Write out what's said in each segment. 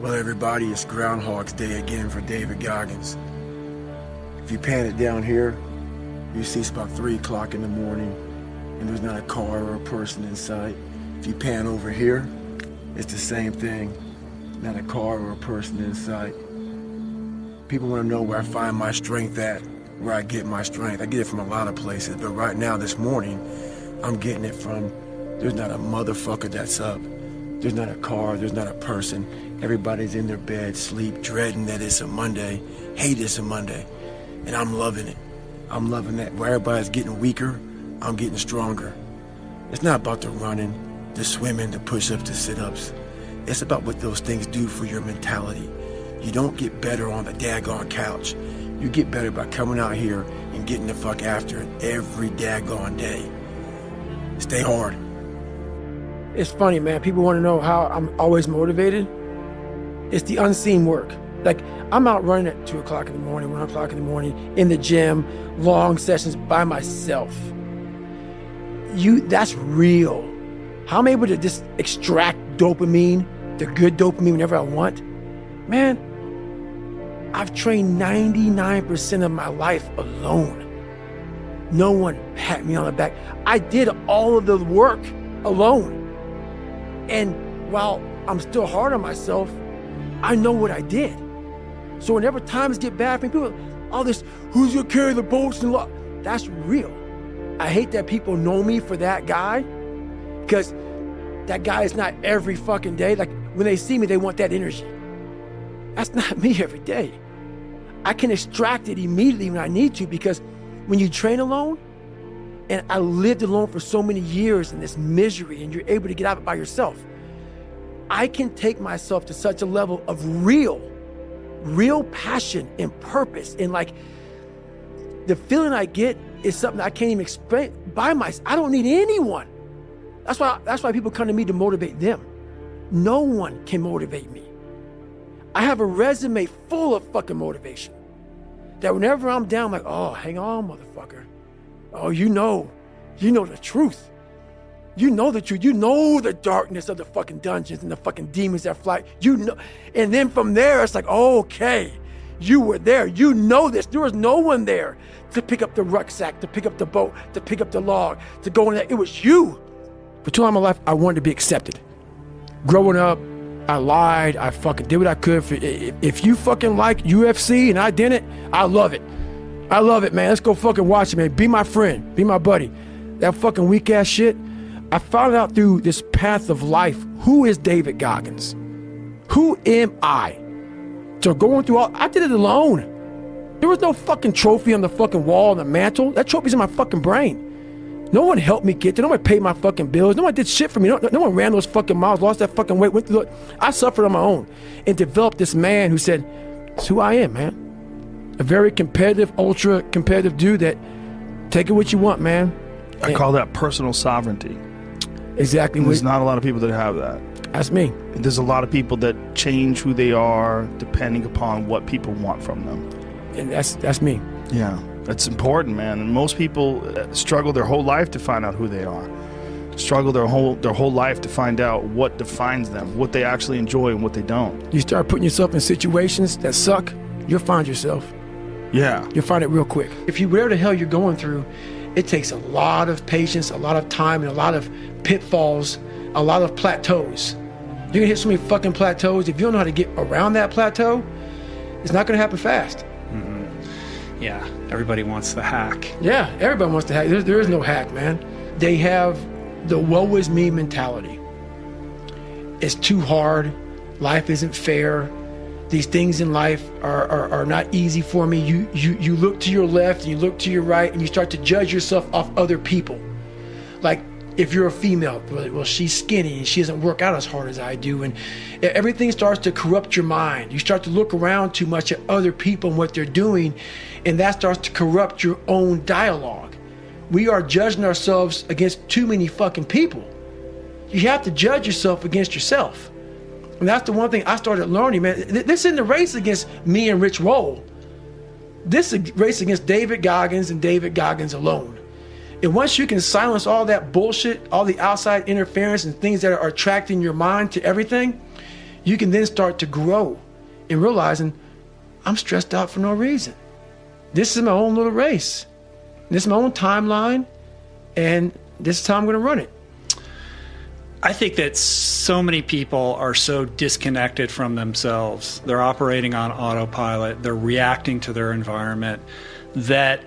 Well, everybody, it's Groundhog's Day again for David Goggins. If you pan it down here, you see it's about 3 o'clock in the morning and there's not a car or a person in sight. If you pan over here, it's the same thing. Not a car or a person in sight. People want to know where I find my strength at, where I get my strength. I get it from a lot of places, but right now, this morning, I'm getting it from, there's not a motherfucker that's up. There's not a car, there's not a person. Everybody's in their bed, sleep, dreading that it's a Monday, hate it's a Monday. And I'm loving it. I'm loving that. Where everybody's getting weaker, I'm getting stronger. It's not about the running, the swimming, the push-ups, the sit-ups. It's about what those things do for your mentality. You don't get better on the daggone couch. You get better by coming out here and getting the fuck after it every daggone day. Stay hard. It's funny, man. People want to know how I'm always motivated. It's the unseen work. Like, I'm out running at 2 o'clock in the morning, 1 o'clock in the morning, in the gym, long sessions by myself. That's real. How I'm able to just extract dopamine, the good dopamine whenever I want. Man, I've trained 99% of my life alone. No one pat me on the back. I did all of the work alone. And while I'm still hard on myself, I know what I did. So whenever times get bad for me, people, all this, who's gonna carry the boats and that's real. I hate that people know me for that guy, because that guy is not every fucking day. Like, when they see me, they want that energy. That's not me every day. I can extract it immediately when I need to, because when you train alone, and I lived alone for so many years in this misery, and you're able to get out of it by yourself, I can take myself to such a level of real passion and purpose. And like, the feeling I get is something I can't even explain by myself. I don't need anyone. That's why people come to me to motivate them. No one can motivate me. I have a resume full of fucking motivation, that whenever I'm down, I'm like, oh, hang on, motherfucker. Oh, you know the truth. You know the truth. You know the darkness of the fucking dungeons and the fucking demons that fly. You know. And then from there, it's like, okay, you were there. You know this. There was no one there to pick up the rucksack, to pick up the boat, to pick up the log, to go in there. It was you. For too long in my life, I wanted to be accepted. Growing up, I lied. I fucking did what I could. If you fucking like UFC and I didn't, I love it. I love it, man. Let's go fucking watch it, man. Be my friend. Be my buddy. That fucking weak ass shit. I found out through this path of life, who is David Goggins? Who am I? So going through I did it alone. There was no fucking trophy on the fucking wall on the mantle. That trophy's in my fucking brain. No one helped me get there. No one paid my fucking bills. No one did shit for me. No one ran those fucking miles, lost that fucking weight, went through it. I suffered on my own and developed this man who said, it's who I am, man. A very competitive, ultra competitive dude that take it what you want, man. I call that personal sovereignty. Exactly. There's not a lot of people that have that. That's me. There's a lot of people that change who they are depending upon what people want from them. And that's me. Yeah, that's important, man. And most people struggle their whole life to find out who they are. Struggle their whole life to find out what defines them, what they actually enjoy and what they don't. You start putting yourself in situations that suck, you'll find yourself. Yeah. You'll find it real quick. If you whatever the hell you're going through, it takes a lot of patience, a lot of time, and a lot of pitfalls, a lot of plateaus. You're gonna hit so many fucking plateaus. If you don't know how to get around that plateau, it's not gonna happen fast. Mm-hmm. Yeah, everybody wants the hack. Yeah, everybody wants the hack. There is no hack, man. They have the woe is me mentality. It's too hard. Life isn't fair. These things in life are not easy for me. You look to your left and you look to your right and you start to judge yourself off other people. Like, if you're a female, well, she's skinny and she doesn't work out as hard as I do, and everything starts to corrupt your mind. You start to look around too much at other people and what they're doing, and that starts to corrupt your own dialogue. We are judging ourselves against too many fucking people. You have to judge yourself against yourself. And that's the one thing I started learning, man. This isn't a race against me and Rich Roll. This is a race against David Goggins and David Goggins alone. And once you can silence all that bullshit, all the outside interference and things that are attracting your mind to everything, you can then start to grow in realizing I'm stressed out for no reason. This is my own little race. This is my own timeline, and this is how I'm going to run it. I think that so many people are so disconnected from themselves. They're operating on autopilot. They're reacting to their environment that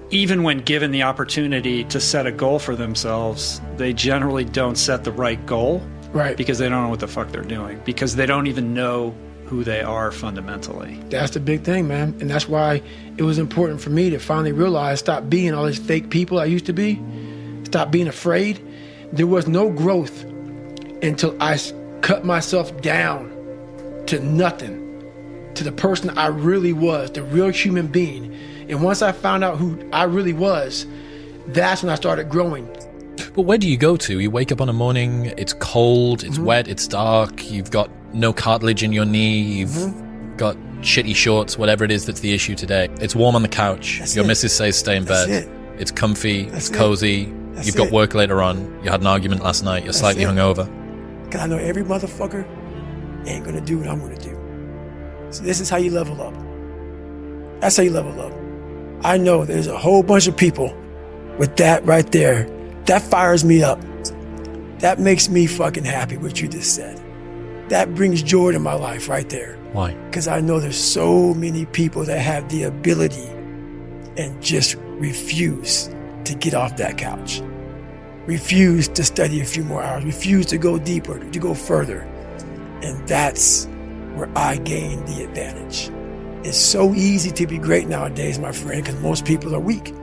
even when given the opportunity to set a goal for themselves, they generally don't set the right goal. Right. Because they don't know what the fuck they're doing. Because they don't even know who they are fundamentally. That's the big thing, man. And that's why it was important for me to finally realize, stop being all these fake people I used to be. Stop being afraid. There was no growth until I cut myself down to nothing, to the person I really was, the real human being. And once I found out who I really was, that's when I started growing. But where do you go to? You wake up on a morning, it's cold, it's wet, it's dark, you've got no cartilage in your knee, you've got shitty shorts, whatever it is that's the issue today. It's warm on the couch, your missus says stay in bed, it's comfy, it's cozy, you've got work later on, you had an argument last night, you're slightly hungover. Because I know every motherfucker ain't gonna do what I'm gonna do. So this is how you level up. That's how you level up. I know there's a whole bunch of people with that right there. That fires me up. That makes me fucking happy, what you just said. That brings joy to my life right there. Why? Because I know there's so many people that have the ability and just refuse to get off that couch. Refuse to study a few more hours. Refuse to go deeper, to go further. And that's where I gain the advantage. It's so easy to be great nowadays, my friend, because most people are weak.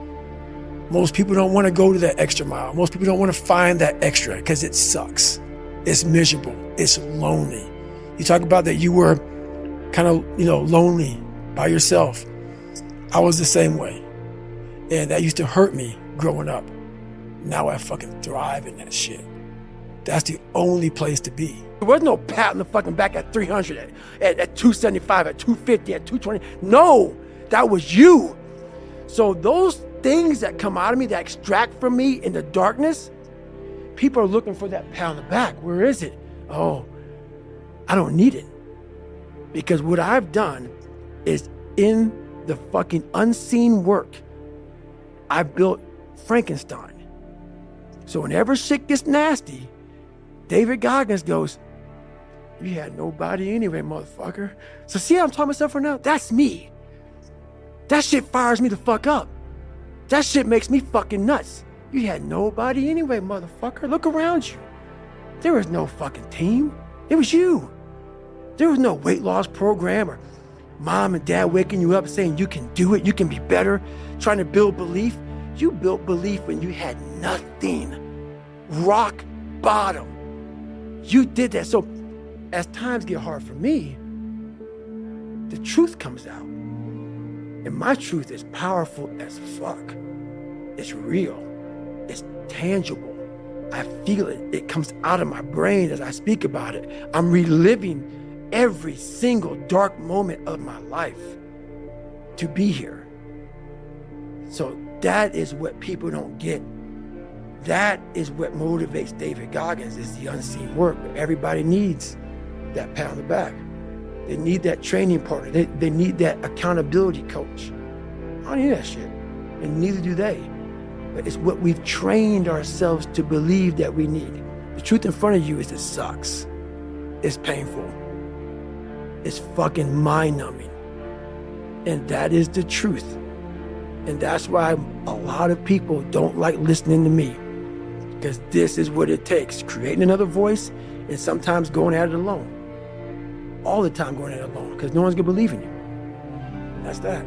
Most people don't want to go to that extra mile. Most people don't want to find that extra because it sucks. It's miserable. It's lonely. You talk about that you were kind of, lonely by yourself. I was the same way. And that used to hurt me growing up. Now I fucking thrive in that shit. That's the only place to be. There was no pat on the fucking back at 300, at 275, at 250, at 220. No, that was you. So those things that come out of me, that extract from me in the darkness, people are looking for that pat on the back. Where is it? Oh, I don't need it. Because what I've done is in the fucking unseen work, I built Frankenstein. So whenever shit gets nasty, David Goggins goes, you had nobody anyway, motherfucker. So see how I'm talking myself right now? That's me. That shit fires me the fuck up. That shit makes me fucking nuts. You had nobody anyway, motherfucker. Look around you. There was no fucking team. It was you. There was no weight loss program or mom and dad waking you up saying you can do it, you can be better, trying to build belief. You built belief when you had nothing. Rock bottom. You did that. So as times get hard for me, the truth comes out. And my truth is powerful as fuck. It's real. It's tangible. I feel it. It comes out of my brain as I speak about it. I'm reliving every single dark moment of my life to be here. So that is what people don't get. That is what motivates David Goggins, is the unseen work. Everybody needs that pat on the back. They need that training partner. They need that accountability coach. I don't need that shit, and neither do they. But it's what we've trained ourselves to believe that we need. The truth in front of you is it sucks. It's painful. It's fucking mind-numbing. And that is the truth. And that's why a lot of people don't like listening to me. Because this is what it takes. Creating another voice and sometimes going at it alone. All the time going at it alone. Because no one's going to believe in you. And that's that.